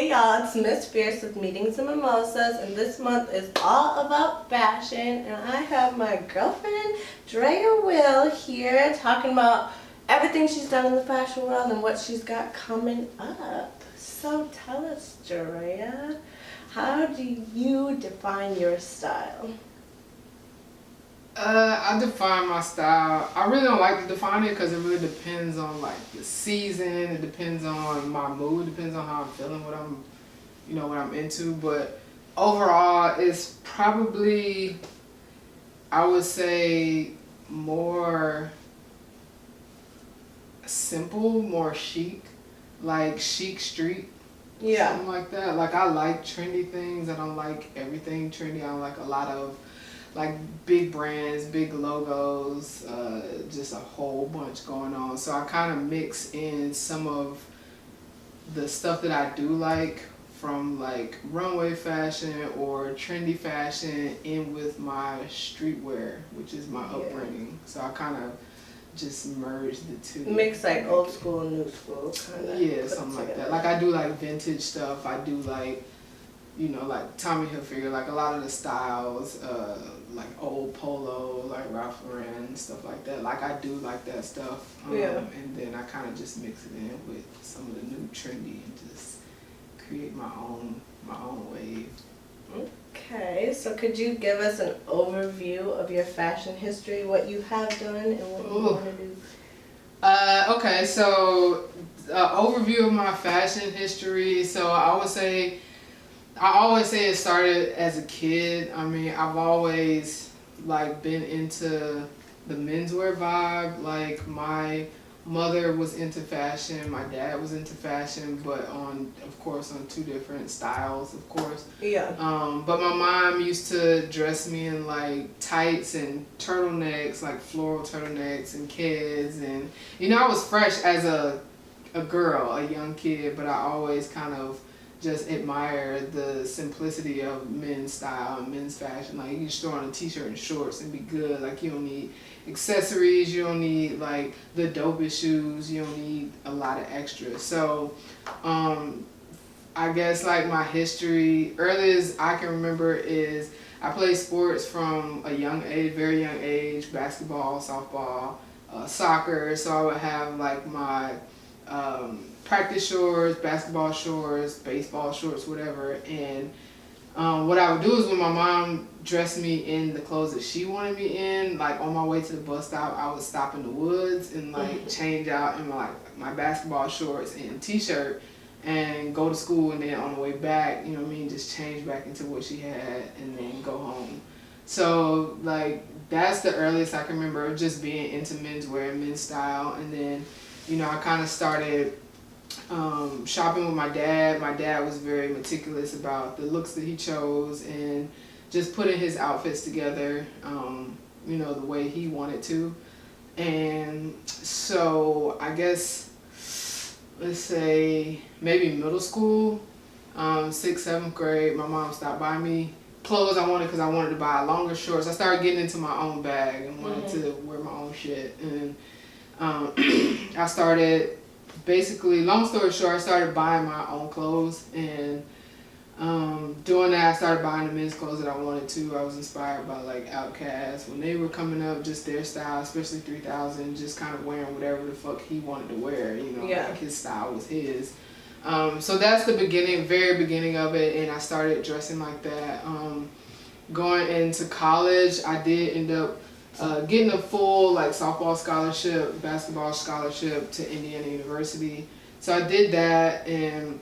Hey y'all, it's Miss Fierce with Meetings and Mimosas, and this month is all about fashion, and I have my girlfriend Drea Will here talking about everything she's done in the fashion world and what she's got coming up. So tell us, Drea, how do you define your style? I define my style. I really don't like to define it because it really depends on like the season. It depends on my mood. It depends on how I'm feeling, what I'm into. But overall, it's probably, I would say, more simple, more chic, like chic street. Yeah. Something like that. Like I like trendy things. I don't like everything trendy. I don't like a lot of like big brands, big logos, just a whole bunch going on. So I kind of mix in some of the stuff that I do like from like runway fashion or trendy fashion in with my streetwear, which is my upbringing. So I kind of just merge the two. Mix like old school, new school kind of. Yeah, something like that. Like I do like vintage stuff. I do like, like Tommy Hilfiger, like a lot of the styles, like old polo, like Ralph Lauren, stuff like that. Like I do like that stuff. And then I kind of just mix it in with some of the new trendy and just create my own wave. Okay, so could you give us an overview of your fashion history, what you have done and what you want to do? Okay, so overview of my fashion history. So I always say it started as a kid. I mean, I've always like been into the menswear vibe. Like my mother was into fashion, my dad was into fashion, but of course on two different styles, of course. Yeah. But my mom used to dress me in like tights and turtlenecks, like floral turtlenecks and kids, and I was fresh as a girl, a young kid, but I always kind of just admire the simplicity of men's style and men's fashion. Like you just throw on a t-shirt and shorts and be good. Like you don't need accessories, you don't need like the dopest shoes, you don't need a lot of extras. So I guess like my history, earliest I can remember is I played sports from a young age, very young age, basketball, softball, soccer. So I would have like my practice shorts, basketball shorts, baseball shorts, whatever. And what I would do is when my mom dressed me in the clothes that she wanted me in, like on my way to the bus stop, I would stop in the woods and like change out in my basketball shorts and t-shirt and go to school, and then on the way back, just change back into what she had and then go home. So like that's the earliest I can remember of just being into menswear and men's style. And then I kind of started shopping with my dad. My dad was very meticulous about the looks that he chose and just putting his outfits together, the way he wanted to. And so I guess, let's say maybe middle school, 6th, 7th grade, my mom stopped buying me clothes I wanted because I wanted to buy longer shorts. I started getting into my own bag and wanted to wear my own shit. And I started, basically, long story short, I started buying my own clothes, and doing that, I started buying the men's clothes that I wanted to. I was inspired by like Outkast when they were coming up, just their style, especially 3000, just kind of wearing whatever the fuck he wanted to wear, like his style was his. So that's the very beginning of it, and I started dressing like that. Going into college, I did end up getting a full like softball scholarship, basketball scholarship to Indiana University. So I did that, and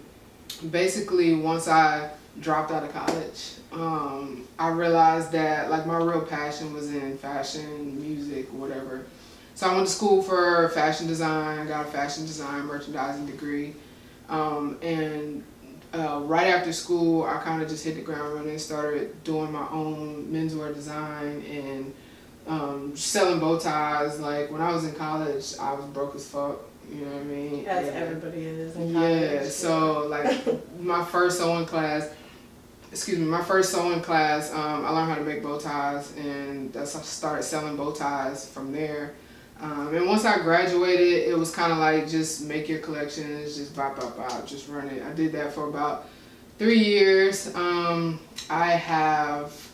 basically once I dropped out of college, I realized that like my real passion was in fashion, music, whatever. So I went to school for fashion design, got a fashion design merchandising degree, and right after school I kind of just hit the ground running, started doing my own menswear design and selling bow ties. Like when I was in college, I was broke as fuck. You know what I mean? As everybody is in college. Yeah, so like my first sewing class, I learned how to make bow ties, and I started selling bow ties from there. And once I graduated, it was kind of like just make your collections, just buy, just run it. I did that for about 3 years. I have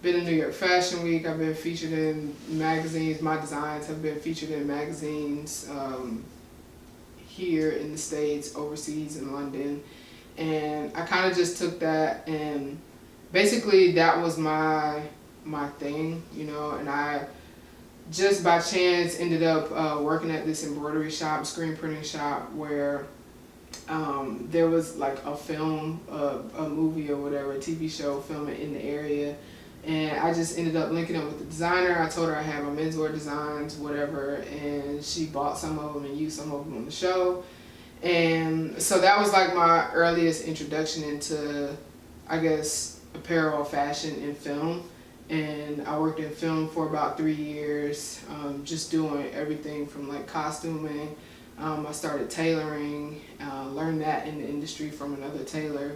been in New York Fashion Week. I've been featured in magazines. My designs have been featured in magazines here in the States, overseas in London. And I kind of just took that, and basically that was my thing, you know, and I just by chance ended up working at this embroidery shop, screen printing shop, where there was like a film, a movie or whatever, a TV show filming in the area. And I just ended up linking up with the designer. I told her I had my menswear designs, whatever, and she bought some of them and used some of them on the show. And so that was like my earliest introduction into, I guess, apparel, fashion, and film. And I worked in film for about 3 years, just doing everything from like costuming. I started tailoring, learned that in the industry from another tailor,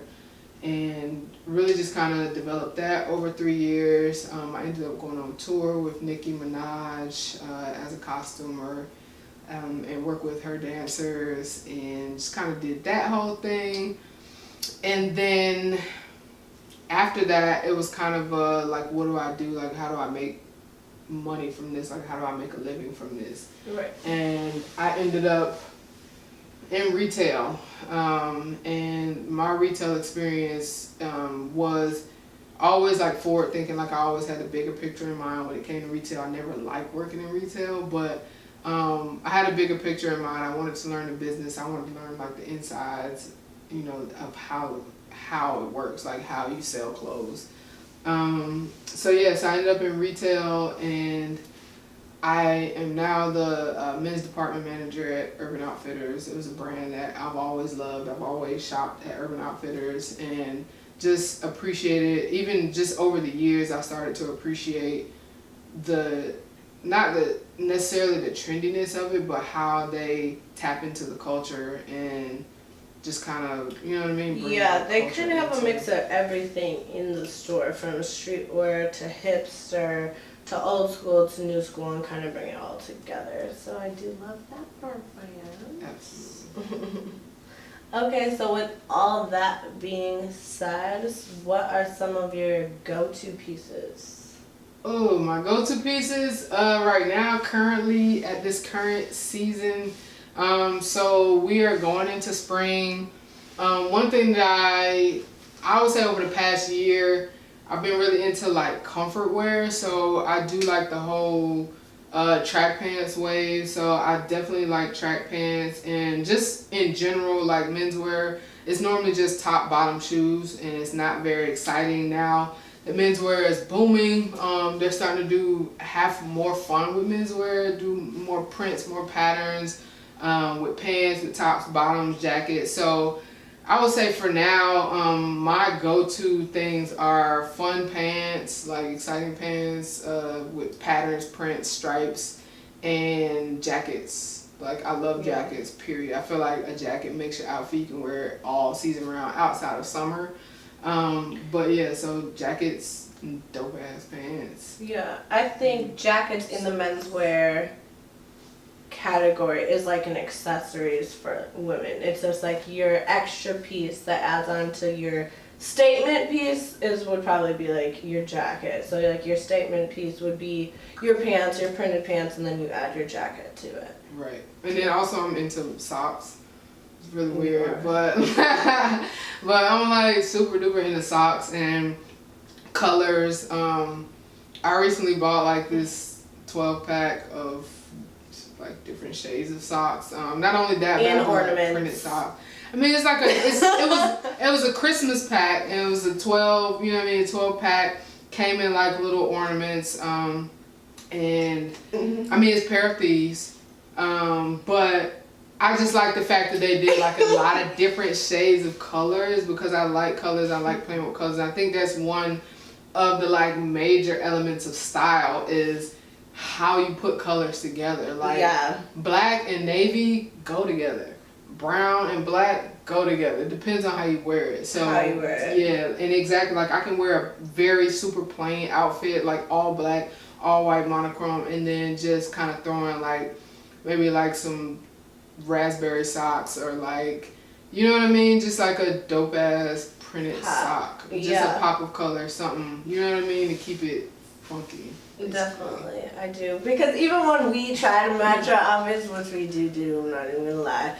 and really just kind of developed that over 3 years. I ended up going on tour with Nicki Minaj as a costumer, and worked with her dancers, and just kind of did that whole thing. And then after that, it was kind of like, what do I do? Like, how do I make money from this? Like, how do I make a living from this? Right. And I ended up in retail, and my retail experience was always like forward thinking. Like, I always had a bigger picture in mind when it came to retail. I never liked working in retail, but I had a bigger picture in mind. I wanted to learn the business. I wanted to learn like the insides, you know, of how it works, like how you sell clothes. So yes, I ended up in retail, and I am now the men's department manager at Urban Outfitters. It was a brand that I've always loved. I've always shopped at Urban Outfitters and just appreciated, even just over the years, I started to appreciate not necessarily the trendiness of it, but how they tap into the culture and just kind of, you know what I mean? Yeah, they kind of have a mix of everything in the store, from streetwear to hipster to old school to new school, and kind of bring it all together. So I do love that part for you. Yes. Okay, so with all that being said, what are some of your go-to pieces? Oh, my go-to pieces right now, currently at this current season. So we are going into spring. One thing that I would say over the past year, I've been really into like comfort wear. So I do like the whole track pants wave. So I definitely like track pants, and just in general, like menswear, it's normally just top bottom shoes, and it's not very exciting now. The menswear is booming. They're starting to have more fun with menswear, do more prints, more patterns, with pants, with tops, bottoms, jackets. So I would say for now, my go-to things are fun pants, like exciting pants with patterns, prints, stripes, and jackets. Like, I love jackets, period. I feel like a jacket makes your outfit. You can wear it all season round outside of summer. But yeah, so jackets, dope ass pants. Yeah, I think jackets in the menswear category is like an accessories for women. It's just like your extra piece that adds on to your statement piece would probably be like your jacket. So like your statement piece would be your pants, your printed pants, and then you add your jacket to it. Right. And then also I'm into socks. It's really weird, but but I'm like super duper into socks and colors. I recently bought like this 12-pack of like different shades of socks. Not only that, and but ornaments. Printed sock. I mean, it's like it was a Christmas pack, and it was a 12, you know what I mean, a 12-pack, came in like little ornaments, and I mean, it's pair of thieves, but I just like the fact that they did like a lot of different shades of colors, because I like colors, I like playing with colors, and I think that's one of the like major elements of style is how you put colors together. Like, black and navy go together, brown and black go together. It depends on how you wear it. So how you wear it. Yeah, and exactly, like I can wear a very super plain outfit, like all black, all white monochrome, and then just kind of throw in like maybe like some raspberry socks, or like, you know what I mean, just like a dope ass printed Pop. sock. Just Yeah. a pop of color, something, you know what I mean, to keep it funky. Basically. Definitely, I do. Because even when we try to match our outfits, which we do, I'm not even gonna lie,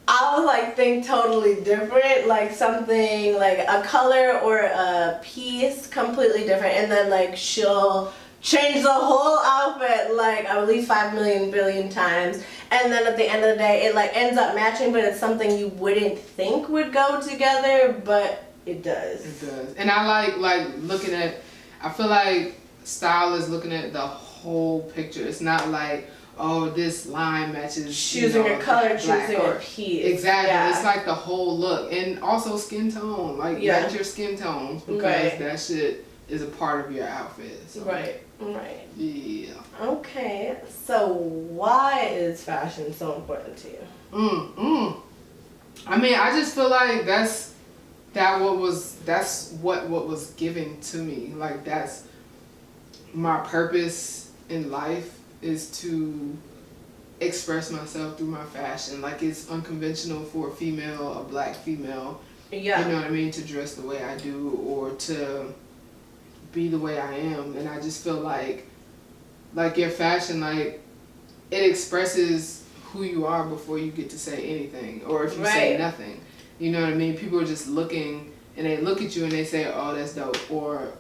I'll like think totally different, like something like a color or a piece completely different, and then like she'll change the whole outfit like at least 5 million billion times, and then at the end of the day it like ends up matching, but it's something you wouldn't think would go together, but it does. It does. And I like looking at, I feel like style is looking at the whole picture. It's not like, oh, this line matches Choosing a color, choosing a piece. Exactly. Yeah. It's like the whole look. And also skin tone. Like match your skin tones, because Right. that shit is a part of your outfit. So. Right. Yeah. Okay, so why is fashion so important to you? I mean, I just feel like that's what was given to me. Like that's my purpose in life, is to express myself through my fashion. Like it's unconventional for a female, a black female, Yeah. you know what I mean, to dress the way I do or to be the way I am. And I just feel like your fashion, like it expresses who you are before you get to say anything, or if you say nothing. You know what I mean? People are just looking and they look at you and they say, oh, that's dope, or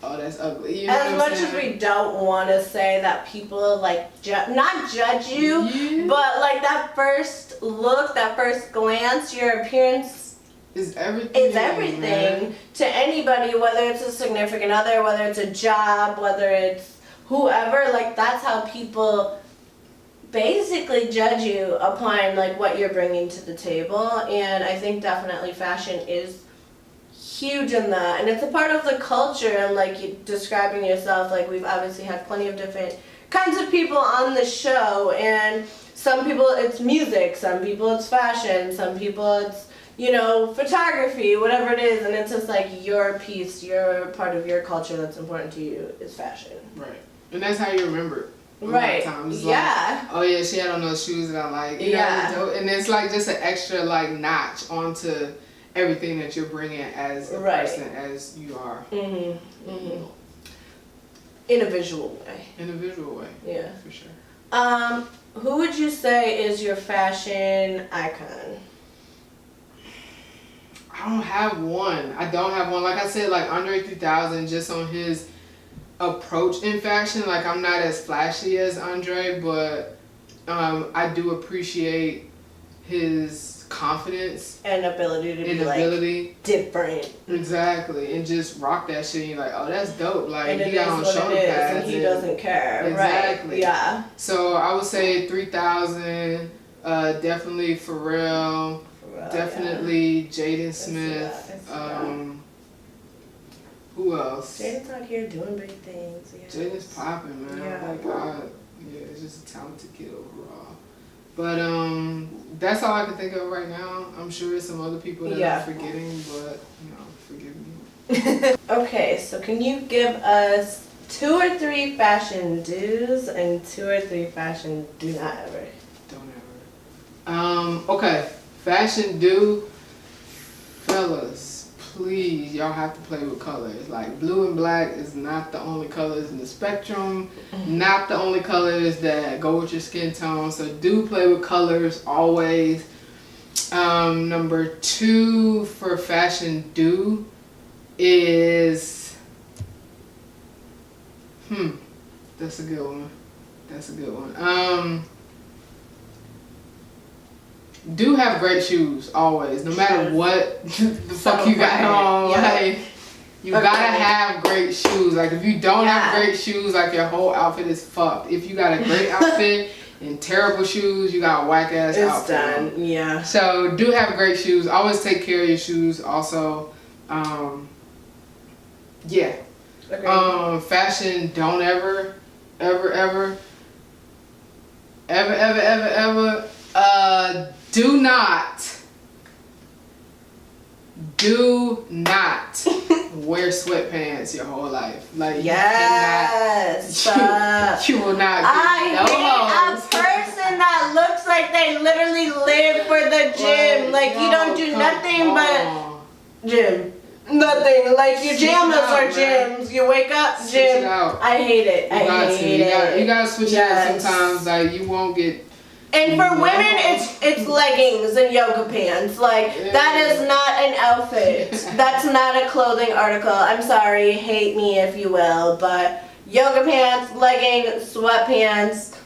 oh, that's ugly. You know As much as we don't want to say that people like not judge you, but like that first look, that first glance, your appearance is everything. It's everything to anybody, whether it's a significant other, whether it's a job, whether it's whoever. Like that's how people basically judge you upon like what you're bringing to the table. And I think definitely fashion is huge in that, and it's a part of the culture. And like you describing yourself, like we've obviously had plenty of different kinds of people on the show, and some people it's music, some people it's fashion, some people it's, you know, photography, whatever it is, and it's just like your piece, your part of your culture that's important to you is fashion. Right. And that's how you remember it. Right. Yeah. Like, oh yeah, she had on those shoes that I like. You know, and it's like just an extra like notch onto everything that you're bringing as a person, as you are. In a visual way. In a visual way. Yeah. For sure. Who would you say is your fashion icon? I don't have one. Like I said, like Andre 3000, just on his approach in fashion. Like I'm not as flashy as Andre, but I do appreciate his confidence and ability to be like different. Exactly, and just rock that shit. And you're like, oh, that's dope. Like and he got on shoulder pads, and he doesn't care. Exactly. Right. Yeah. So I would say 3000. Definitely Pharrell. Definitely Jaden Smith. Who else? Jaden's out here doing big things. Yes. Jaden's popping, man. Yeah. It's just a talented kid overall. But that's all I can think of right now. I'm sure there's some other people that I'm forgetting, but forgive me. Okay, so can you give us 2 or 3 fashion do's and 2 or 3 fashion do not ever? Don't ever. Okay, fashion do, fellas. Please, y'all have to play with colors. Like blue and black is not the only colors in the spectrum, not the only colors that go with your skin tone. So do play with colors always. Number 2 for fashion do is, that's a good one. Do have great shoes always, no matter what the fuck you got on. Like you gotta have great shoes. Like if you don't have great shoes, like your whole outfit is fucked. If you got a great outfit and terrible shoes, you got a whack ass outfit. It's done. Yeah. So do have great shoes. Always take care of your shoes. Also, fashion don't ever do not wear sweatpants your whole life. Like you will not get a person that looks like they literally live for the gym. Like you don't do nothing but gym. Nothing. Like your Switch it pajamas out, are man. gyms. You wake up, Switch gym. it out. I hate it. I hate it. You gotta switch Yes. it up sometimes. Like you won't get. And for women, it's leggings and yoga pants. Like that is not an outfit. That's not a clothing article. I'm sorry, hate me if you will, but yoga pants, leggings, sweatpants.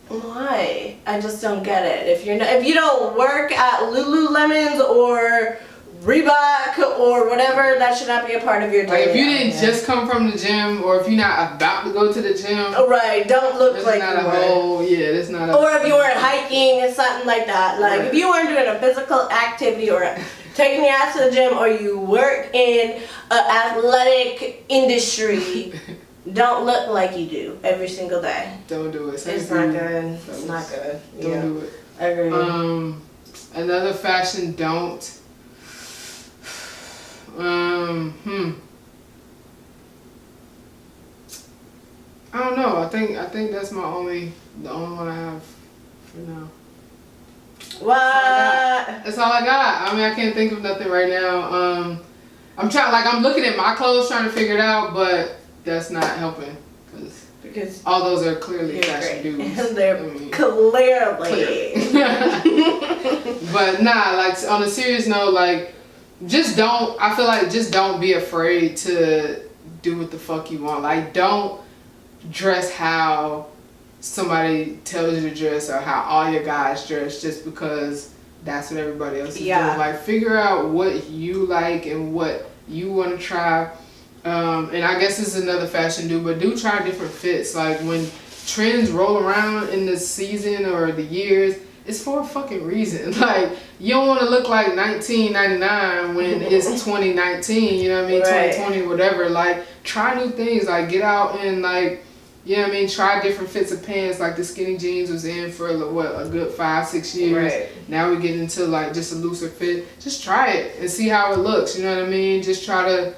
Why? I just don't get it. If you don't work at Lululemon's or Reebok or whatever, that should not be a part of your day. Like if you didn't just come from the gym, or if you're not about to go to the gym, right? Don't look like not you a were. whole. Yeah, that's not a. Or if you weren't hiking or something like that. Like Right. if you weren't doing a physical activity or taking your ass to the gym, or you work in an athletic industry, don't look like you do every single day. Don't do it. It's not good. It's not good. Don't Yeah. do it. I agree. Another fashion don't. I don't know. I think that's the only one I have for now. What? That's all I got. I mean, I can't think of nothing right now. I'm looking at my clothes trying to figure it out, but that's not helping Because all those are clearly you're fashion great. dudes. And they're clearly. But nah, like on a serious note, like I feel like just don't be afraid to do what the fuck you want. Like don't dress how somebody tells you to dress or how all your guys dress just because that's what everybody else is doing. Like figure out what you like and what you want to try. And I guess this is another fashion do, but do try different fits. Like when trends roll around in the season or the years, it's for a fucking reason. Like you don't want to look like 1999 when it's 2019. You know what I mean? Right. 2020, whatever. Like try new things. Like get out and like. You know what I mean? Try different fits of pants. Like the skinny jeans was in for a good 5-6 years. Right. Now we get into like just a looser fit. Just try it and see how it looks. You know what I mean? Just try to.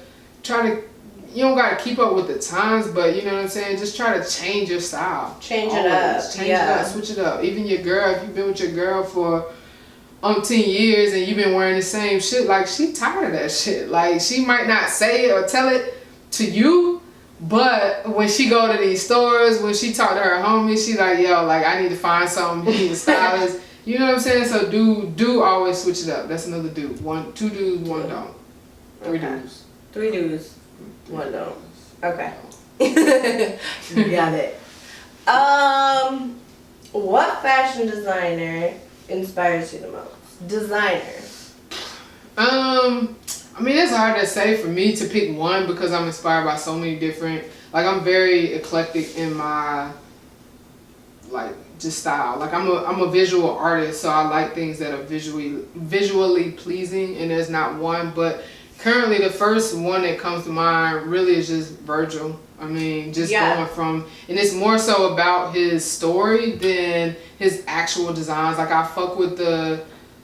You don't gotta keep up with the times, but you know what I'm saying. Just try to change your style. Change it up. Change it up. Switch it up. Even your girl, if you've been with your girl for umpteen years and you've been wearing the same shit, like she tired of that shit. Like she might not say it or tell it to you. But when she go to these stores, when she talk to her homies, she like, yo, like I need to find something. You need a stylist. You know what I'm saying? So do always switch it up. That's another do. 2 do's, 1 don't. 3 do's. 3 do's, 1 don't. Okay. Got it. What fashion designer inspires you the most? Designer. I mean, it's hard to say for me to pick one because I'm inspired by so many different. Like, I'm very eclectic in my like just style. Like, I'm a visual artist, so I like things that are visually pleasing. And there's not one, but currently the first one that comes to mind really is just Virgil. I mean, just going from, and it's more so about his story than his actual designs. Like, I fuck with the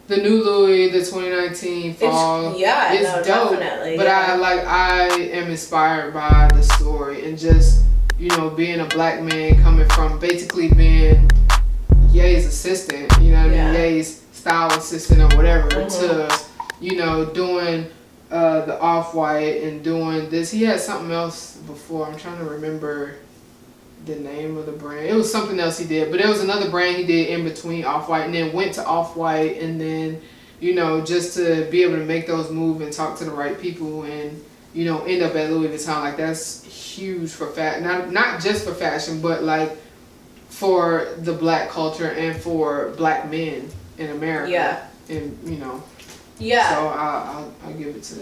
new Louis, the 2019 fall. It's dope. Definitely, but I am inspired by the story and just, you know, being a black man coming from basically being Ye's assistant, you know what I mean, Ye's style assistant or whatever, to, you know, doing the Off-White and doing this. He had something else before. I'm trying to remember the name of the brand. It was something else he did, but there was another brand he did in between Off-White and then went to Off-White, and then, you know, just to be able to make those moves and talk to the right people and, you know, end up at Louis Vuitton, like that's huge for not just for fashion, but like for the black culture and for black men in America. And you know. So I'll give it to.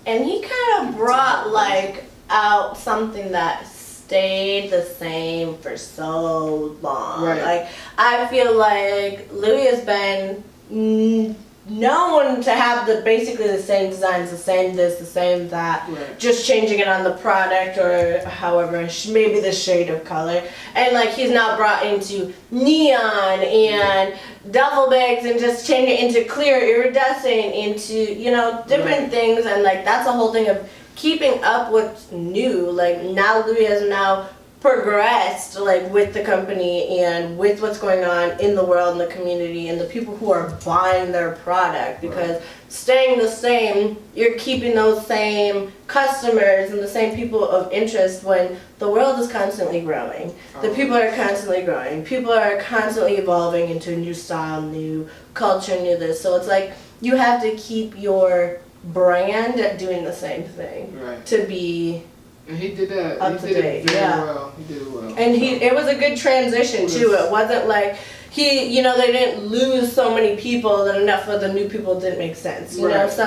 And he kind of brought like out something that stayed the same for so long. Right. Like I feel like Louis has been known to have basically the same designs, the same this, the same that, just changing it on the product or however, maybe the shade of color. And like he's now brought into neon and duffel bags and just change it into clear, iridescent, into, you know, different things. And like that's a whole thing of keeping up what's new. Like now Louis has now progressed like with the company and with what's going on in the world and the community and the people who are buying their product, because staying the same, you're keeping those same customers and the same people of interest when the world is constantly growing. The people are constantly growing. People are constantly evolving into a new style, new culture, new this. So it's like you have to keep your brand at doing the same thing to be. And he did that. Up to date. It very well. He did it well. And it was a good transition too. It wasn't like they didn't lose so many people that enough of the new people didn't make sense. You know, so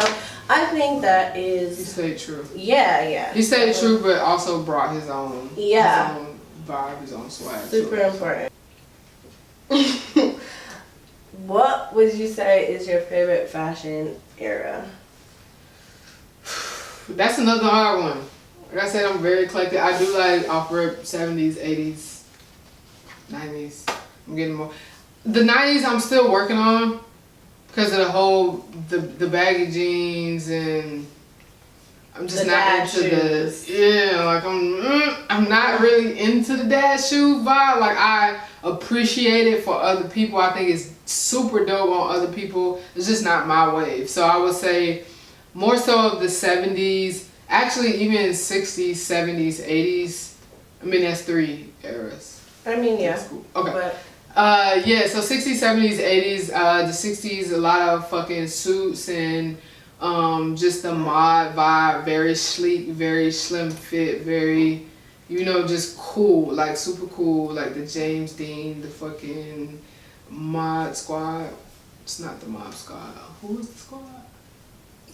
I think that is. He stayed true. Yeah. He stayed true, but also brought his own. Yeah. His own vibe, his own swag. Super important. What would you say is your favorite fashion era? That's another hard one. Like I said, I'm very eclectic. I do like off-rip 70s, 80s, 90s. I'm getting more. The 90s I'm still working on because of the whole, the baggy jeans, and I'm just not into I'm not really into the dad shoe vibe. Like, I appreciate it for other people. I think it's super dope on other people. It's just not my wave. So I would say more so of the 70s. Actually, even 60s, 70s, 80s. I mean, that's 3 eras. I mean, yeah. That's cool. Okay. But so 60s, 70s, 80s. The 60s, a lot of fucking suits and just the mod vibe. Very sleek, very slim fit, very, just cool. Like, super cool. Like the James Dean, the fucking mod squad. It's not the mob squad. Who is the squad?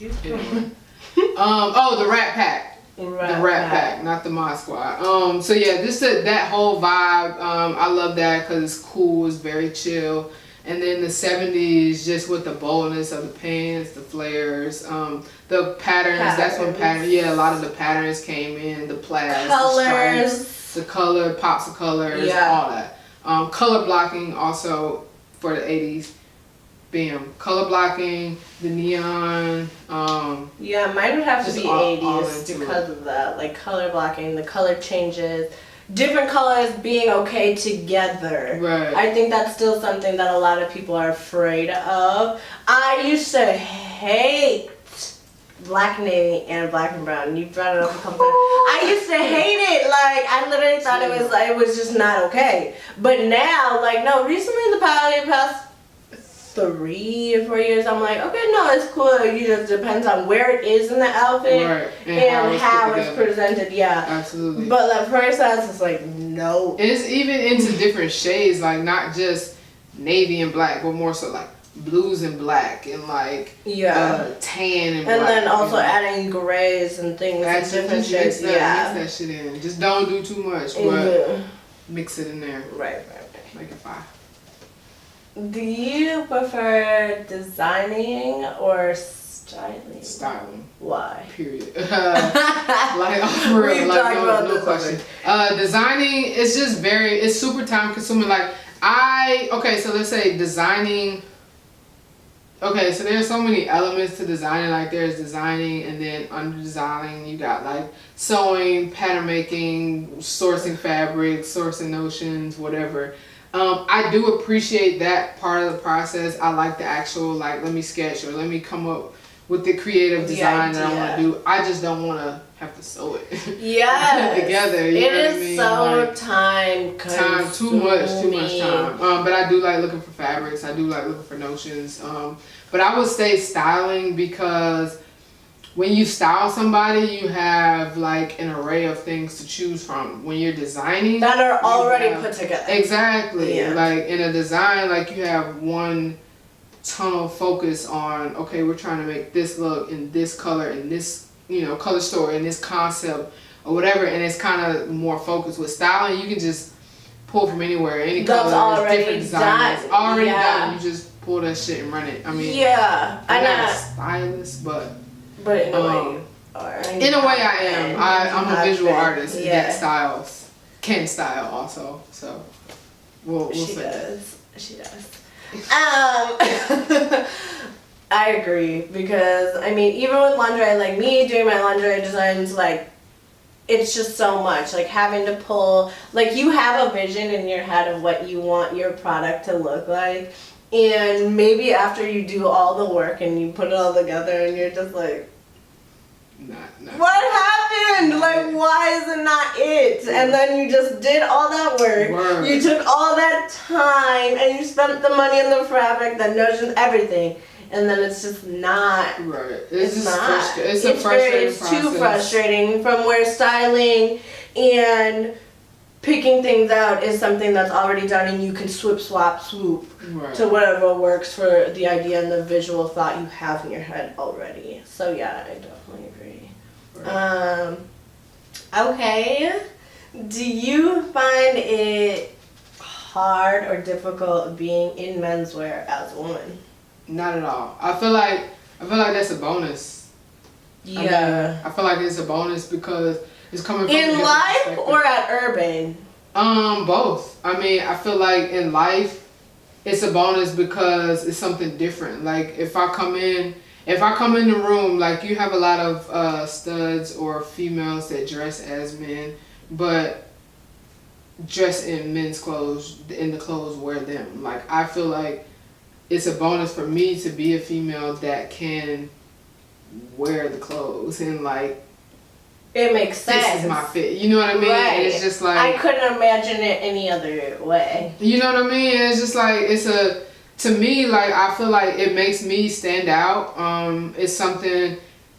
Anyway. The Rat Pack. The Rat Pack, not the Mod Squad. So yeah, that whole vibe, I love that because it's cool, it's very chill. And then the 70s, just with the boldness of the pants, the flares, the patterns. That's when a lot of the patterns came in, the plaids, colors, the stripes, the color, pops of colors, all that. Color blocking also for the 80s. Bam. Color blocking, the neon. Yeah, mine would have to be 80s because it. of that. Like color blocking, the color changes, different colors being okay together. Right. I think that's still something that a lot of people are afraid of. I used to hate black and navy and black and brown. You brought it up a couple times. I used to hate it. Like, I literally thought it was just not okay. But now, recently in the past 3 or 4 years, I'm like, okay, no, it's cool. It just depends on where it is in the outfit and how it's presented. Yeah, absolutely. But that process is like, no. It's even into different shades, like not just navy and black, but more so like blues and black and tan and black. And then also adding grays and things in different shades. Mix that shit in. Just don't do too much, but mix it in there. Right. Make it fire. Do you prefer designing or styling? Styling. Why? Period. No question. Designing is just it's super time consuming. So let's say designing. Okay, so there's so many elements to designing. Like there's designing, and then under designing you got like sewing, pattern making, sourcing fabrics, sourcing notions, whatever. I do appreciate that part of the process. I like the actual, let me sketch or let me come up with the creative design that I want to do. I just don't want to have to sew it together. You know what I mean? So time consuming. Too much time. But I do like looking for fabrics. I do like looking for notions. But I would say styling because when you style somebody, you have like an array of things to choose from. When you're designing, that are already put together. Exactly. Yeah. Like in a design, like you have one tunnel focus on, okay, we're trying to make this look in this color, in this, color story, in this concept or whatever, and it's kind of more focused. With styling, you can just pull from anywhere, any color, different designs. It's already done. You just pull that shit and run it. I mean, I'm not a stylist, but in a way you are. In a way I am. I'm a visual artist that styles. Can style also. So we'll see. She does. I agree because even with lingerie, like me doing my lingerie designs, it's just so much. Like having to pull, you have a vision in your head of what you want your product to look like. and maybe after you do all the work and you put it all together and you're just like, Not. what happened? Like, why is it not it? And then you just did all that work. You took all that time and you spent the money on the fabric, the notions, everything. And then it's just not. Right. It's just not. It's a frustrating process. Too frustrating from where styling and picking things out is something that's already done and you can swoop to whatever works for the idea and the visual thought you have in your head already. So yeah, I definitely agree. Right. Okay. Do you find it hard or difficult being in menswear as a woman? Not at all. I feel like that's a bonus. Yeah. I feel like it's a bonus because it's coming from in life or at Urban. Both. I mean, I feel like in life, it's a bonus because it's something different. Like if I come in the room, like you have a lot of studs or females that dress as men, but dress in men's clothes, and the clothes wear them. Like I feel like it's a bonus for me to be a female that can wear the clothes and like it makes sense. This is my fit. You know what I mean? Right. It's just like I couldn't imagine it any other way. You know what I mean? It's just like to me, like I feel like it makes me stand out. It's something,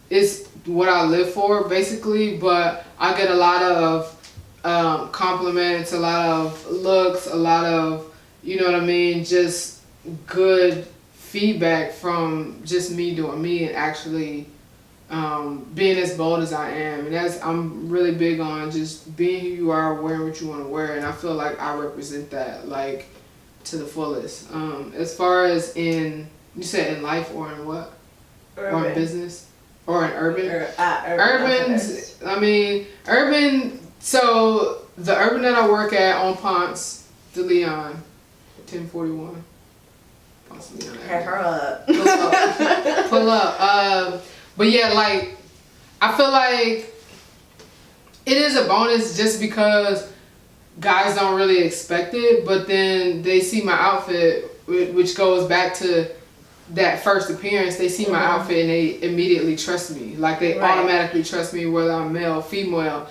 it's what I live for basically, but I get a lot of compliments, a lot of looks, a lot of, you know what I mean, just good feedback from just me doing me and actually being as bold as I am. And I'm really big on just being who you are, wearing what you want to wear, and I feel like I represent that like to the fullest. As far as you said in life or in what? Urban. Or in business? Or in urban? Urban's, I mean, urban, so the urban that I work at on Ponce de Leon, 1041. Ponce de Leon. Pair her up. Pull up. But yeah, like, I feel like it is a bonus just because guys don't really expect it, but then they see my outfit, which goes back to that first appearance. They see my outfit and they immediately trust me. Like they automatically trust me whether I'm male, female.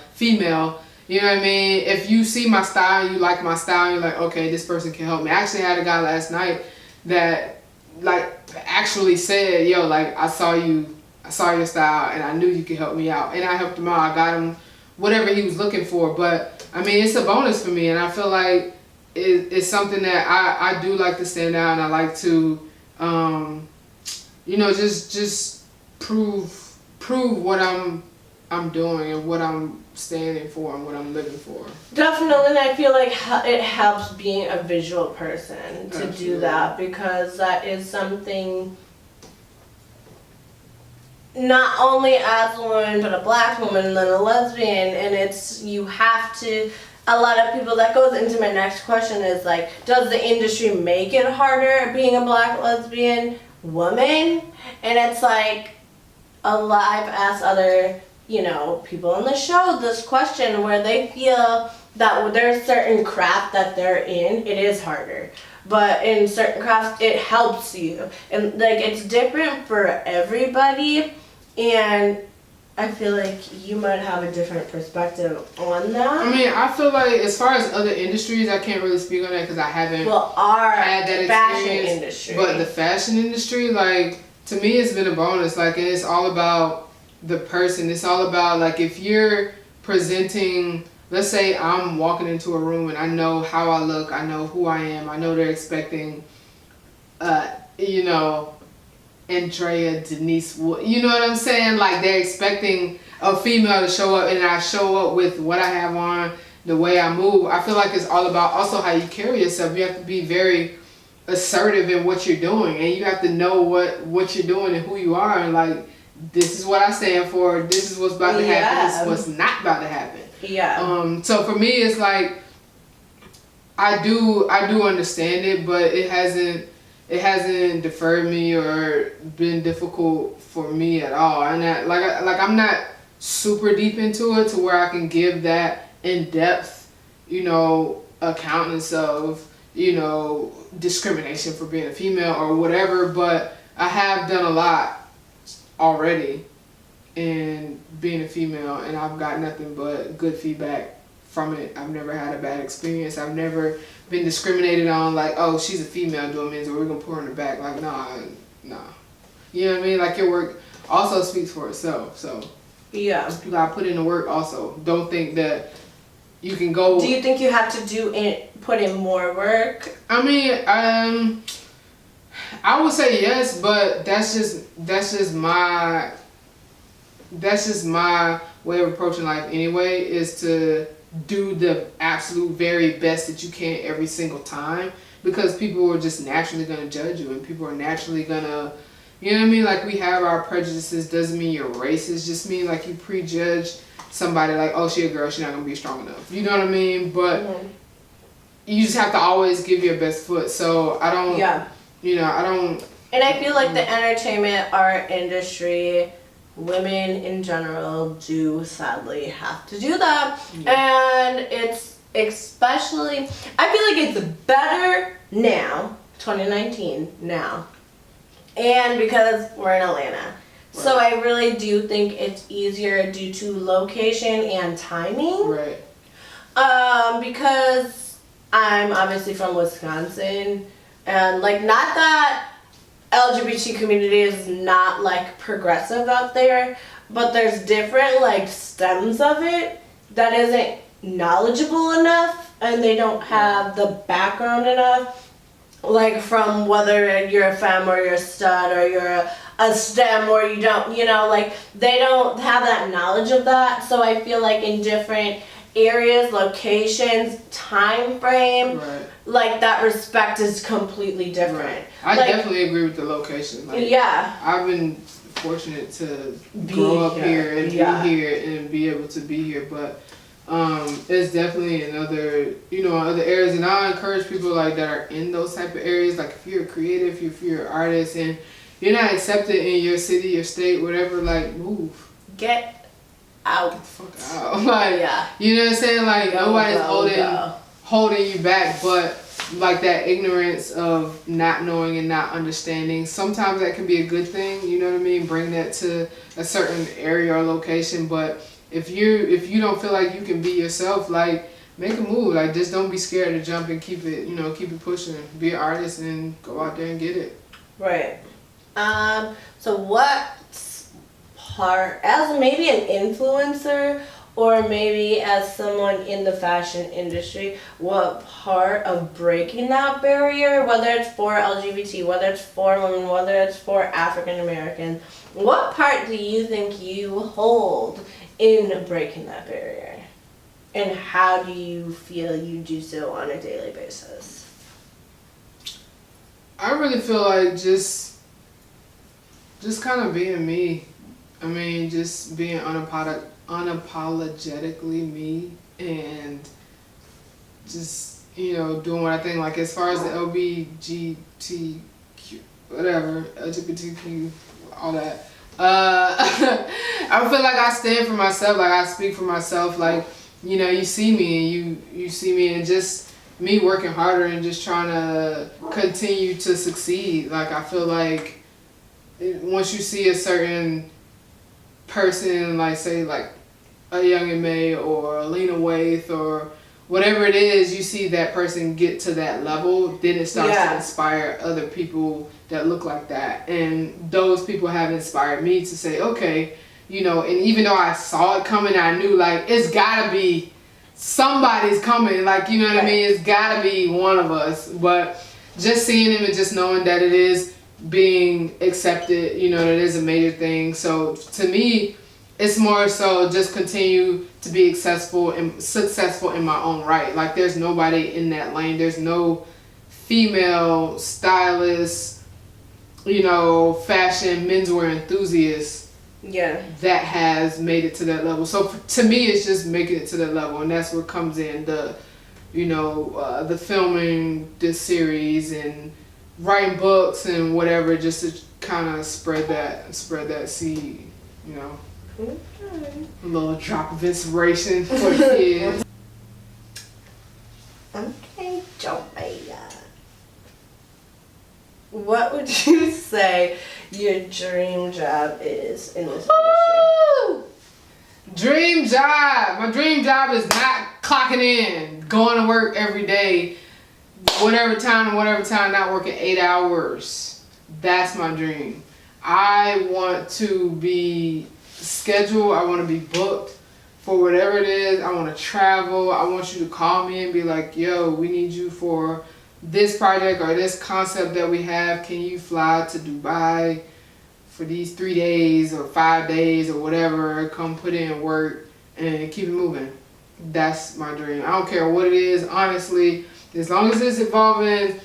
You know what I mean? If you see my style, you like my style, you're like, okay, this person can help me. I actually had a guy last night that like actually said, yo, like I saw your style and I knew you could help me out. And I helped him out. I got him whatever he was looking for. But I mean, it's a bonus for me, and I feel like it's something that I do like to stand out, and I like to, just prove what I'm doing and what I'm standing for and what I'm living for. Definitely, I feel like it helps being a visual person to do that, because that is something not only as a woman but a black woman and then a lesbian, and a lot of people, that goes into my next question, is like, does the industry make it harder being a black lesbian woman? And it's like, I've asked other people on the show this question where they feel that with there's certain craft that they're in, it is harder. But in certain crafts, it helps you. And like, it's different for everybody. And I feel like you might have a different perspective on that. I mean, I feel like as far as other industries, I can't really speak on that because I haven't had that fashion experience. Industry. But the fashion industry, like, to me, it's been a bonus. Like, and it's all about the person. It's all about, like, if you're presenting, let's say I'm walking into a room and I know how I look, I know who I am, I know they're expecting, Andrea, Denise, you know what I'm saying? Like, they're expecting a female to show up, and I show up with what I have on, the way I move. I feel like it's all about also how you carry yourself. You have to be very assertive in what you're doing, and you have to know what you're doing and who you are, and like, this is what I stand for, this is what's about to happen, this is what's not about to happen. Yeah. So for me, it's like, I do understand it, but it hasn't deferred me or been difficult for me at all. And I'm not super deep into it to where I can give that in depth, accountance of, discrimination for being a female or whatever, but I have done a lot already in being a female, and I've got nothing but good feedback from it. I've never had a bad experience. I've never been discriminated on, like, oh, she's a female doing men's, or we're gonna put her in the back. Like, nah. You know what I mean? Like, your work also speaks for itself. So yeah, you gotta put in the work also. Don't think that you can go. Do you think you have to put in more work? I mean, I would say yes, but that's just my way of approaching life anyway, is to do the absolute very best that you can every single time, because people are just naturally gonna judge you, and people are naturally gonna, you know what I mean? Like, we have our prejudices. Doesn't mean you're racist. Just mean like you prejudge somebody, like, oh, she a girl, she's not gonna be strong enough. You know what I mean? But you just have to always give your best foot. So I don't. Yeah. I don't. And I feel like the entertainment art industry, women in general, do sadly have to do that. Yeah. And it's especially, I feel like it's better now, 2019 now, and because we're in Atlanta. Right. So I really do think it's easier due to location and timing. Right. Because I'm obviously from Wisconsin, and like, not that LGBT community is not like progressive out there, but there's different like stems of it that isn't knowledgeable enough, and they don't have the background enough, like, from whether you're a femme or you're a stud or you're a STEM or you don't, like, they don't have that knowledge of that. So I feel like in different areas, locations, time frame, right, like, that respect is completely different. Right. I definitely agree with the location. Like, yeah. I've been fortunate to grow up here and be here and be able to be here, but it's definitely in other areas, and I encourage people like that are in those type of areas, like, if you're a creative, if you're an artist and you're not accepted in your city, your state, whatever, like, move. Get out. Get the fuck out. Like, yeah. You know what I'm saying? Like, nobody's holding you back, but like that ignorance of not knowing and not understanding, sometimes that can be a good thing, you know what I mean? Bring that to a certain area or location, but if you don't feel like you can be yourself, like, make a move. Like, just don't be scared to jump and keep it pushing. Be an artist and go out there and get it. Right. So what part, as maybe an influencer or maybe as someone in the fashion industry, what part of breaking that barrier, whether it's for LGBT, whether it's for women, whether it's for African Americans, what part do you think you hold in breaking that barrier? And how do you feel you do so on a daily basis? I really feel like just kind of being me. I mean, just being unapologetically me, and just, doing what I think. Like, as far as the LGBTQ, LGBTQ, all that. I feel like I stand for myself. Like, I speak for myself. Like, you see me and you see me, and just me working harder and just trying to continue to succeed. Like, I feel like once you see a certain person, like, say, like a Young M.A. or Lena Waithe or whatever it is, you see that person get to that level, then it starts to inspire other people that look like that. And those people have inspired me to say, okay, and even though I saw it coming, I knew, like, it's gotta be somebody's coming, like, you know what I mean? It's gotta be one of us. But just seeing him and just knowing that it is being accepted, that is a major thing. So to me, it's more so just continue to be successful in my own right. Like, there's nobody in that lane. There's no female stylist, fashion, menswear enthusiast that has made it to that level. So to me, it's just making it to that level, and that's what comes in the filming this series and writing books and whatever, just to kind of spread that seed, Okay. A little drop of inspiration for kids. Okay, Joanna. would you say your dream job is in this Woo! Dream job. My dream job is not clocking in, going to work every day, whatever time, not working 8 hours. That's my dream. I want to be scheduled. I want to be booked for whatever it is. I want to travel. I want you to call me and be like, yo, we need you for this project or this concept that we have. Can you fly to Dubai for these 3 days or 5 days or whatever? Come put in work and keep it moving. That's my dream. I don't care what it is, honestly. As long as it's involving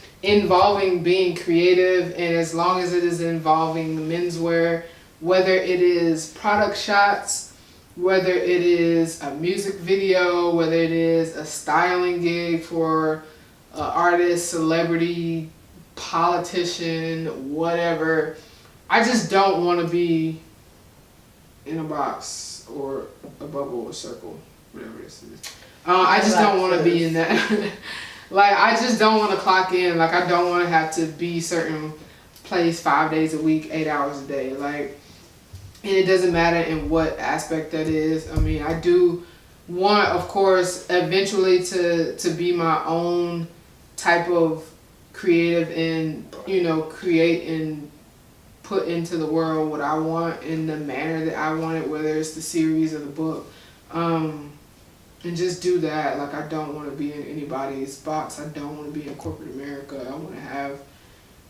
being creative, and as long as it is involving menswear, whether it is product shots, whether it is a music video, whether it is a styling gig for an artist, celebrity, politician, whatever. I just don't want to be in a box or a bubble or circle, whatever this is. I just don't want to be in that. Like, I just don't want to clock in. Like, I don't want to have to be certain place 5 days a week, 8 hours a day. Like, and it doesn't matter in what aspect that is. I mean, I do want, of course, eventually to be my own type of creative and, you know, create and put into the world what I want in the manner that I want it, whether it's the series or the book. And just do that. Like, I don't want to be in anybody's box. I don't want to be in corporate America. I want to have,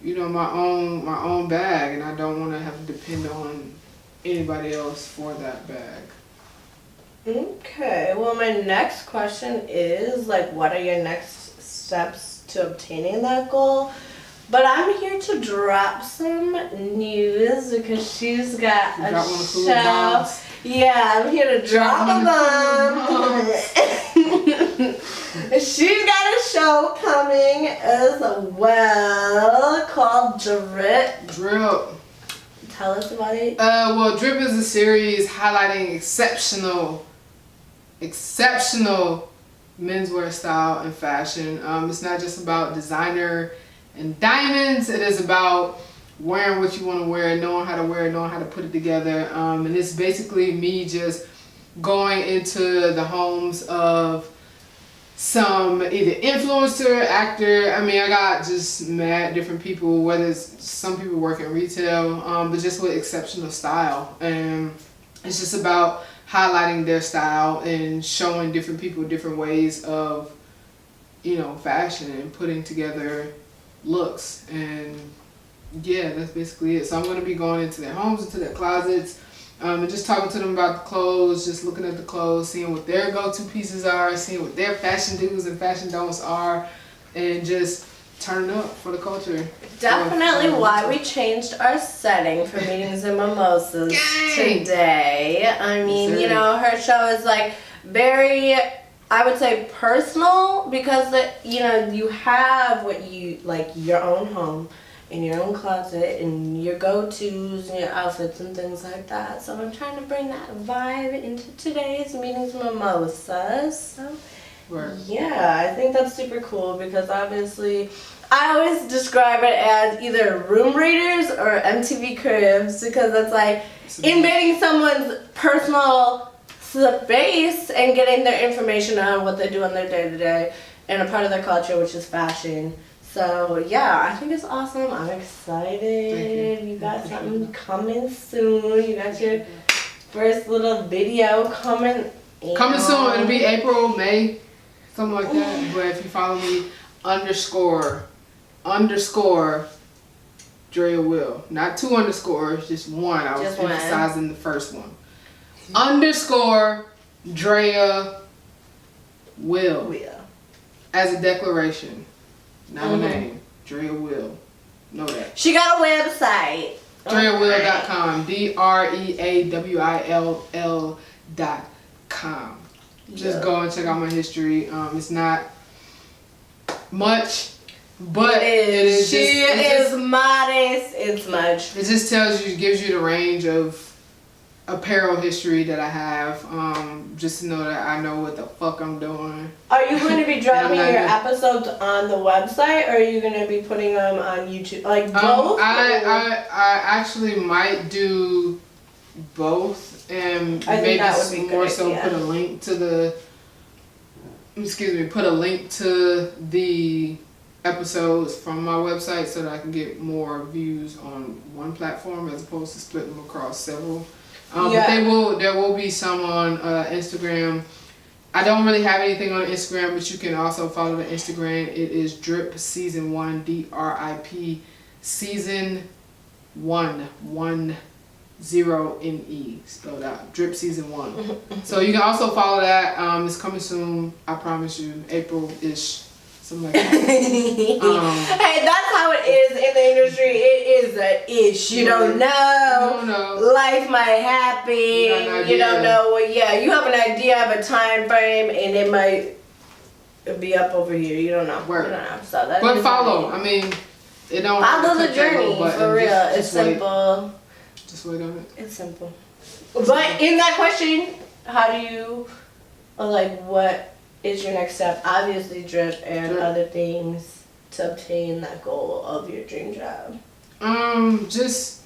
you know, my own bag, and I don't want to have to depend on anybody else for that bag. Okay, well, my next question is, like, what are your next steps to obtaining that goal? But I'm here to drop some news because she's got a show. Yeah, I'm here to drop a bomb. She's got a show coming as well called Drip. Drip. Tell us about it. Well, Drip is a series highlighting exceptional menswear style and fashion. It's not just about designer and diamonds. It is about wearing what you want to wear, knowing how to wear it, knowing how to put it together. And it's basically me just going into the homes of some either influencer, actor. I mean, I got just mad different people, whether it's some people work in retail, but just with exceptional style. And it's just about highlighting their style and showing different people different ways of, you know, fashion and putting together looks. And yeah, that's basically it. So I'm going to be going into their homes, into their closets, and just talking to them about the clothes, just looking at the clothes, seeing what their go-to pieces are, seeing what their fashion do's and fashion don'ts are, and just turning up for the culture. Definitely why we changed our setting for Meetings and Mimosas today. I mean, you know, her show is like very, I would say, personal, because you know, you have what you like, your own home in your own closet and your go-tos and your outfits and things like that. So I'm trying to bring that vibe into today's Meetings and Mimosas. So yeah, I think that's super cool, because obviously I always describe it as either room raiders or MTV Cribs, because it's like invading someone's personal space and getting their information on what they do on their day-to-day and a part of their culture, which is fashion. So yeah, I think it's awesome. I'm excited. You got something coming soon. You got your first little video coming in. Coming soon. It'll be April, May, something like that. But if you follow me, underscore Drea Will. Not 2 underscores, just one. I was emphasizing the first one. Underscore Drea Will. As a declaration. Not a name. Drea Will. Know that. She got a website. DreaWill.com. DreaWill.com. Just go and check out my history. It's not much, but it is. She is modest. It's much. It just tells you, gives you the range of apparel history that I have. Just to know that I know what the fuck I'm doing. Are you going to be dropping And I'm your not episodes on the website, or are you going to be putting them on YouTube? Like both? I actually might do both, and I think maybe that would be more good, so yeah. put a link to the. Excuse me. Put a link to the episodes from my website so that I can get more views on one platform as opposed to splitting them across several. But there will be some on Instagram. I don't really have anything on Instagram, but you can also follow the Instagram. It is Drip Season 1, DRIP Season 1, 10 NE spelled out. Drip Season 1. So you can also follow that. It's coming soon. I promise you, April-ish. Something like that. Hey, that's how it is in the industry. It is a ish. You don't know. You don't know. Life might happen. You don't know what. Yeah, you have an idea of a time frame, and it might be up over here. You don't know. Word. You don't know. So that. But follow. I mean, it don't. Follow the journey for real. It's simple. Just wait on it. It's simple. But in that question, how do you what is your next step? Obviously, drip and other things to obtain that goal of your dream job. Just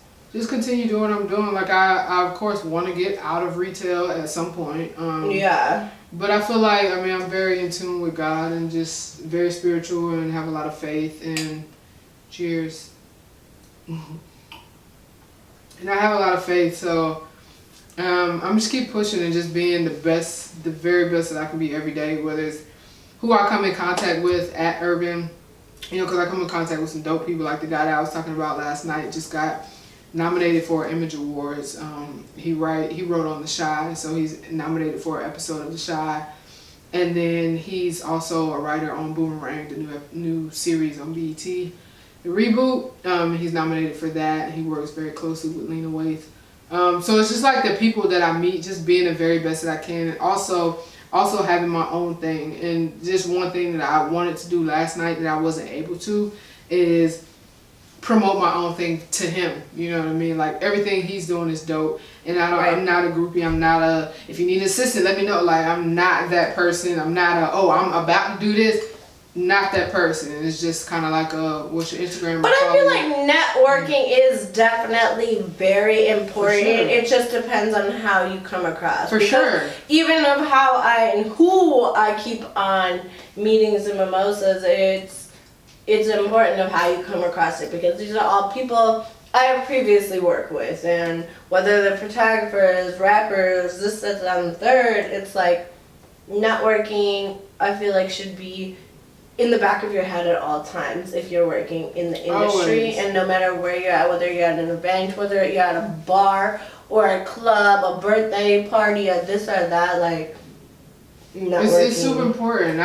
continue doing what I'm doing. Like I of course want to get out of retail at some point. Yeah. But I feel like I'm very in tune with God and just very spiritual and have a lot of faith and cheers. And I have a lot of faith, so I'm just keep pushing and just being the very best that I can be every day, whether it's who I come in contact with at Urban, because I come in contact with some dope people, like the guy that I was talking about last night just got nominated for Image Awards. He wrote on The Shy, so he's nominated for an episode of The Shy. And then he's also a writer on Boomerang, the new series on BET. The reboot, he's nominated for that. He works very closely with Lena Waithe. So it's just like the people that I meet, just being the very best that I can, and also having my own thing. And just one thing that I wanted to do last night that I wasn't able to is promote my own thing to him. You know what I mean? Like everything he's doing is dope. And I'm not a groupie. I'm not if you need an assistant, let me know. Like I'm not that person. I'm not I'm about to do this. Not that person. It's just kind of like what's your Instagram? But I feel like networking is definitely very important. Sure. It just depends on how you come across. For sure. Even of how and who I keep on meetings and mimosas, it's important of how you come across it, because these are all people I have previously worked with, and whether they're photographers, rappers, this, that, and the third, it's like networking, I feel like should be in the back of your head at all times if you're working in the industry. Always. And no matter where you're at, whether you're at an event, whether you're at a bar or a club, a birthday party, or this or that, like networking. It's super important.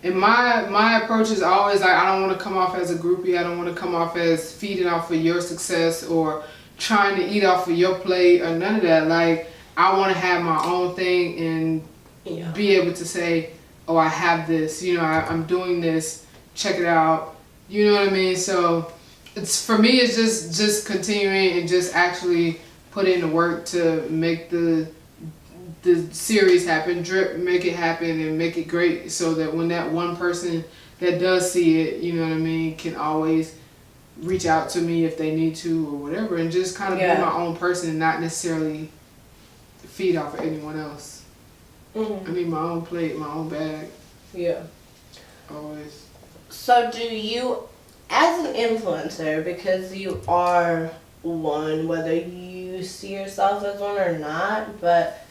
And my approach is always like, I don't want to come off as a groupie. I don't want to come off as feeding off of your success or trying to eat off of your plate or none of that. Like I want to have my own thing and be able to say, oh, I have this, I'm doing this, check it out, you know what I mean? So it's for me, it's just continuing and just actually put in the work to make the series happen, drip, make it happen and make it great, so that when that one person that does see it, you know what I mean, can always reach out to me if they need to or whatever, and just kind of be my own person and not necessarily feed off of anyone else. I need my own plate, my own bag. Yeah. Always. So do you, as an influencer, because you are one, whether you see yourself as one or not, but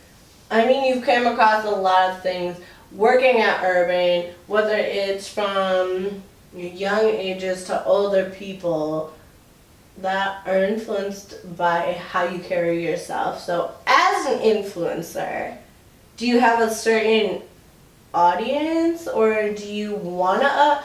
I mean you've come across a lot of things working at Urban, whether it's from young ages to older people that are influenced by how you carry yourself. So as an influencer, do you have a certain audience, or do you want to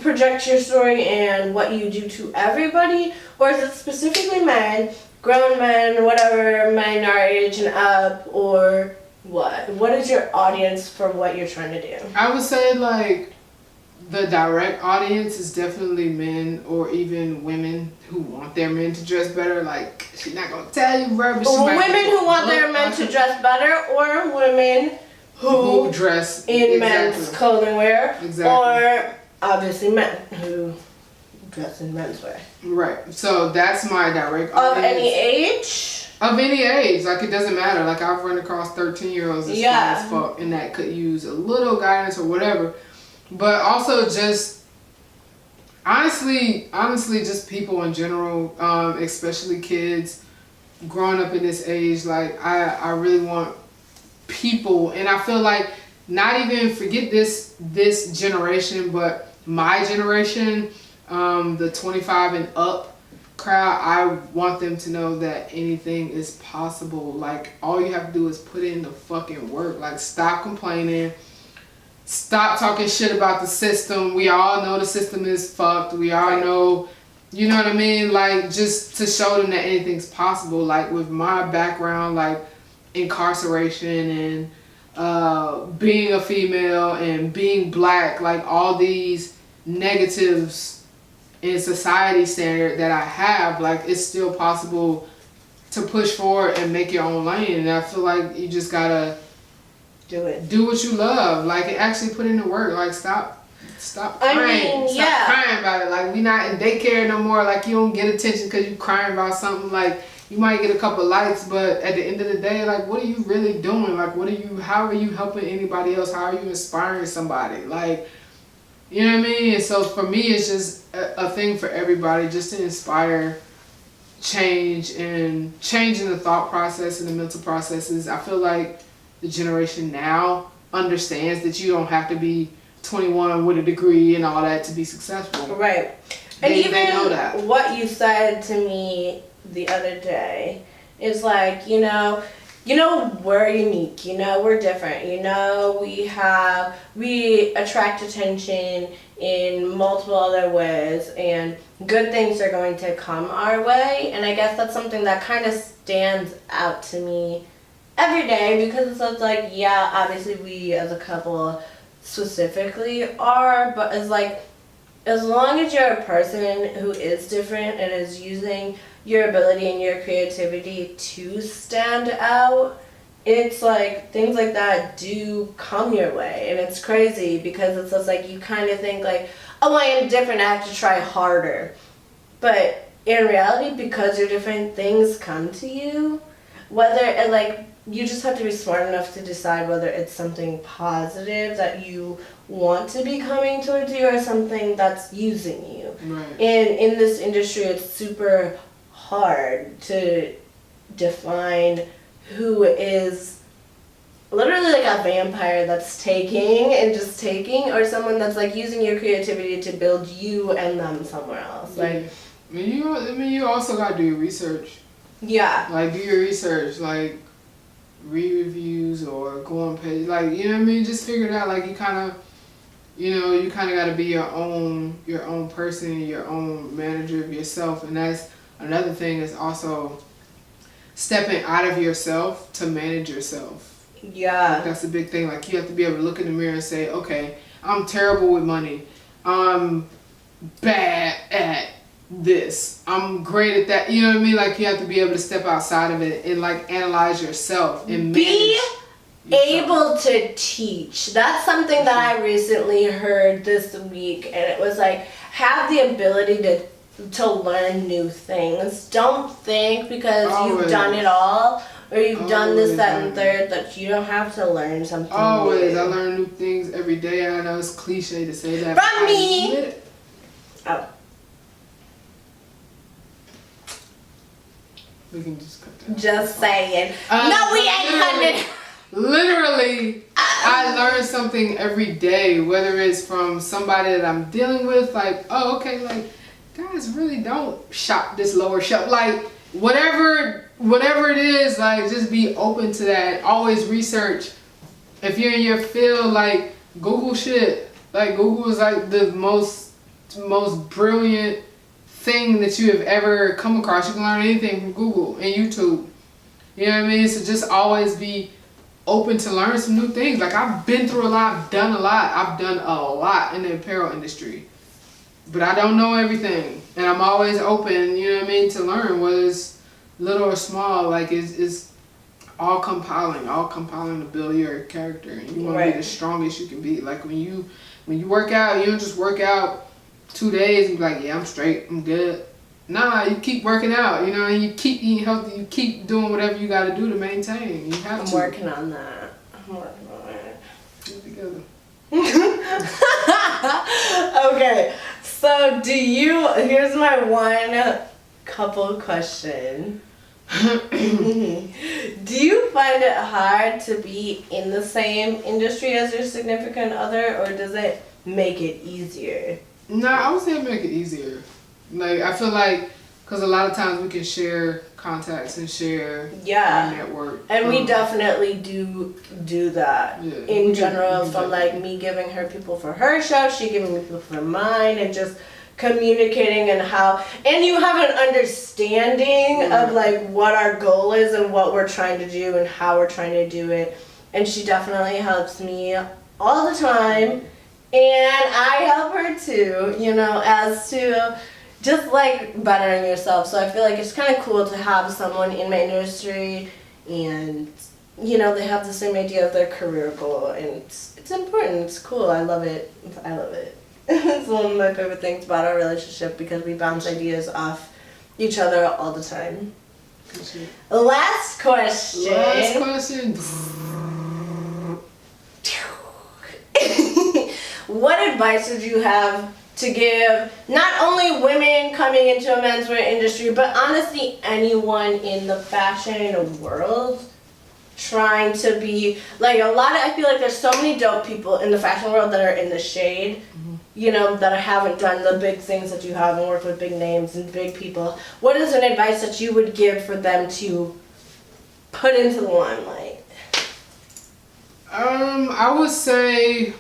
project your story and what you do to everybody, or is it specifically men, grown men, whatever, men our age and up, or what? What is your audience for what you're trying to do? I would say like the direct audience is definitely men or even women who want their men to dress better. Like, she's not gonna tell you, bro. Women who want their men to dress better, or women who dress in men's clothing wear, exactly. or obviously men who dress in menswear. Right. So that's my direct audience. Of audience. any age? Of any age. Like, it doesn't matter. Like, I've run across 13-year-olds that's fine as fuck and that could use a little guidance or whatever. But also just honestly just people in general, especially kids growing up in this age. Like, I really want people, and I feel like not even forget this generation, but my generation, the 25 and up crowd, I want them to know that anything is possible. Like, all you have to do is put in the fucking work. Like, stop complaining. Stop talking shit about the system. We all know the system is fucked. We all know, you know what I mean? Like, just to show them that anything's possible. Like, with my background, like incarceration and being a female and being black, like all these negatives in society standard that I have, like, it's still possible to push forward and make your own lane. And I feel like you just gotta do what you love, like, and actually put in the work. Like, stop crying. Stop crying about it. Like, we not in daycare no more. Like, you don't get attention because you crying about something. Like, you might get a couple likes, but at the end of the day, like, what are you really doing? Like, how are you helping anybody else? How are you inspiring somebody? Like, you know what I mean? And so for me, it's just a thing for everybody, just to inspire change and changing the thought process and the mental processes. I feel like the generation now understands that you don't have to be 21 with a degree and all that to be successful. Right. And even they know that. What you said to me the other day is like, you know, we're unique, we're different, we attract attention in multiple other ways, and good things are going to come our way. And I guess that's something that kind of stands out to me every day, because it's like, yeah, obviously we as a couple specifically are, but it's like, as long as you're a person who is different and is using your ability and your creativity to stand out, it's like things like that do come your way. And it's crazy because it's just like, you kind of think like, oh, I am different, I have to try harder. But in reality, because you're different, things come to you. Whether, like, you just have to be smart enough to decide whether it's something positive that you want to be coming towards you or something that's using you. Right. And in this industry, it's super hard to define who is literally like a vampire that's taking, or someone that's like using your creativity to build you and them somewhere else. Like, you also gotta do your research. Yeah. Like, do your research, like, read reviews or go on page, like, you know what I mean? Just figure it out. Like, you kind of gotta be your own person, your own manager of yourself. And that's another thing, is also stepping out of yourself to manage yourself. Yeah. Like, that's a big thing. Like, you have to be able to look in the mirror and say, okay, I'm terrible with money. I'm bad at this. I'm great at that. You know what I mean? Like, you have to be able to step outside of it and, like, analyze yourself and be able to teach. That's something that I recently heard this week, and it was like, have the ability to learn new things. Don't think because you've done it all or you've done this, that, and third, that you don't have to learn something new. I learn new things every day. I know it's cliche to say that. From me! Oh. We can just cut that. Just saying. No, we ain't cutting it. Literally, I learn something every day, whether it's from somebody that I'm dealing with, like, oh, okay, like, guys really don't shop this lower shelf. Like, whatever it is, like, just be open to that. Always research. If you're in your field, like, Google shit. Like, Google is like the most brilliant thing that you have ever come across. You can learn anything from Google and YouTube. You know what I mean? So just always be open to learn some new things. Like I've been through a lot, I've done a lot in the apparel industry. But I don't know everything. And I'm always open, you know what I mean, to learn, whether it's little or small. Like it's all compiling to build your character. And you want to be the strongest you can be. Like when you work out, you don't just work out 2 days and be like, yeah, I'm straight, I'm good. Nah, you keep working out, you know, and you keep eating healthy, you keep doing whatever you got to do to maintain. You have I'm working on that. Get together. Okay, so here's my one couple question. Do you find it hard to be in the same industry as your significant other, or does it make it easier? Nah, I would say it make it easier. Like, I feel like, because a lot of times we can share contacts and share our network. And we definitely do that in general, from like me giving her people for her show, she giving me people for mine, and just communicating and you have an understanding of like what our goal is and what we're trying to do and how we're trying to do it. And she definitely helps me all the time, and I help her too, you know, as to just like bettering yourself. So I feel like it's kind of cool to have someone in my industry, and you know, they have the same idea of their career goal, and it's important. It's cool. I love it. It's one of my favorite things about our relationship, because we bounce ideas off each other all the time. Last question. What advice would you have to give not only women coming into a menswear industry, but honestly anyone in the fashion world trying to be like I feel like there's so many dope people in the fashion world that are in the shade, you know, that haven't done the big things that you have and worked with big names and big people. What is an advice that you would give for them to put into the limelight? I would say,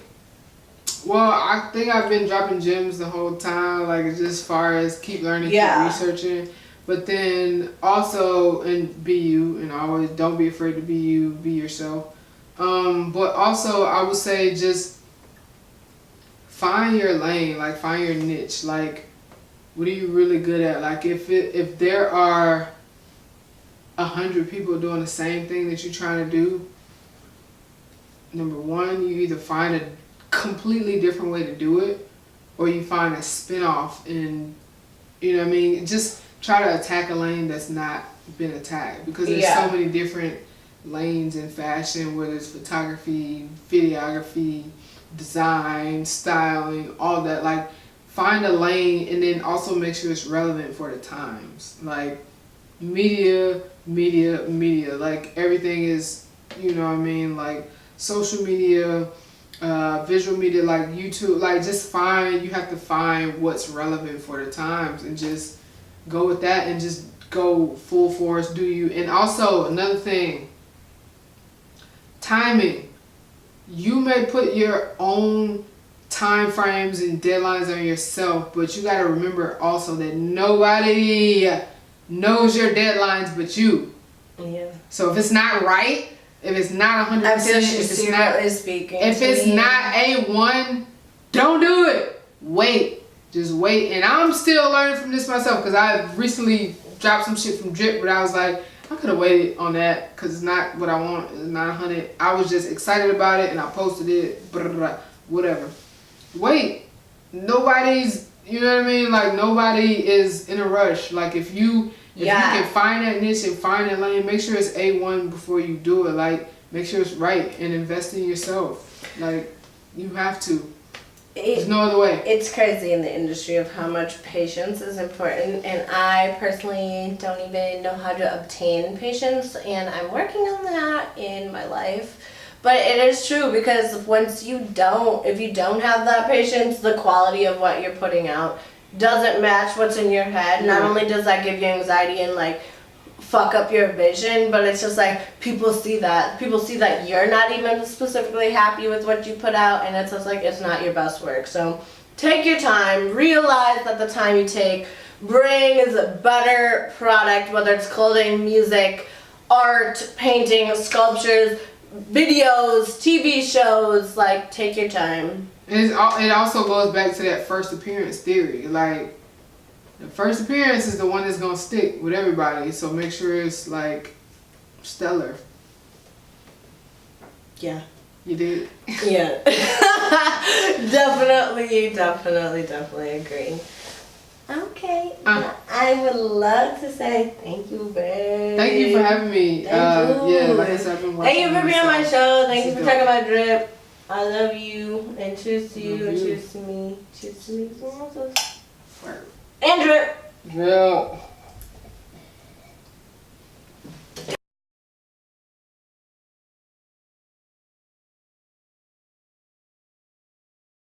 well, I think I've been dropping gems the whole time, like just as far as keep learning, keep researching. But then also, and be you, and always don't be afraid to be you, be yourself. But also I would say just find your lane, like find your niche. Like, what are you really good at? Like if there are 100 people doing the same thing that you're trying to do, number one, you either find a completely different way to do it, or you find a spin-off, and you know what I mean, just try to attack a lane that's not been attacked, because there's so many different lanes in fashion, whether it's photography, videography, design, styling, all that. Like, find a lane, and then also make sure it's relevant for the times. Like media, like everything is, you know what I mean, like social media, visual media, like YouTube, like you have to find what's relevant for the times and just go with that, and just go full force, do you. And also another thing, timing. You may put your own time frames and deadlines on yourself, but you got to remember also that nobody knows your deadlines but you. Yeah. So if it's not right, if it's not 100%, if it's not A1, don't do it. Wait. Just wait. And I'm still learning from this myself, because I recently dropped some shit from Drip, but I was like, I could have waited on that, because it's not what I want. It's not 100. I was just excited about it, and I posted it. Blah, blah, blah, whatever. Wait. Nobody's, you know what I mean? Like, nobody is in a rush. Like, if you can find that niche and find that lane, make sure it's A1 before you do it. Like, make sure it's right, and invest in yourself. Like, you have to. There's no other way. It's crazy in the industry of how much patience is important, and I personally don't even know how to obtain patience, and I'm working on that in my life. But it is true, because if you don't have that patience, the quality of what you're putting out doesn't match what's in your head. Not only does that give you anxiety and like fuck up your vision, but it's just like people see that you're not even specifically happy with what you put out, and it's just like it's not your best work. So take your time, realize that the time you take brings a better product, whether it's clothing, music, art, painting, sculptures, videos, TV shows, like, take your time. It also goes back to that first appearance theory. Like, the first appearance is the one that's gonna stick with everybody. So make sure it's like stellar. Yeah. You did? Yeah. Definitely agree. Okay. I would love to say thank you, babe. Thank you for having me. Thank you. Yeah, like I said, I've been watching. Thank you for being on my show. Thank you This for is talking about drip. I love you, and cheers to you, Love and you. cheers to me. Cheers to me. Mimosas. Word. And drip. Yeah.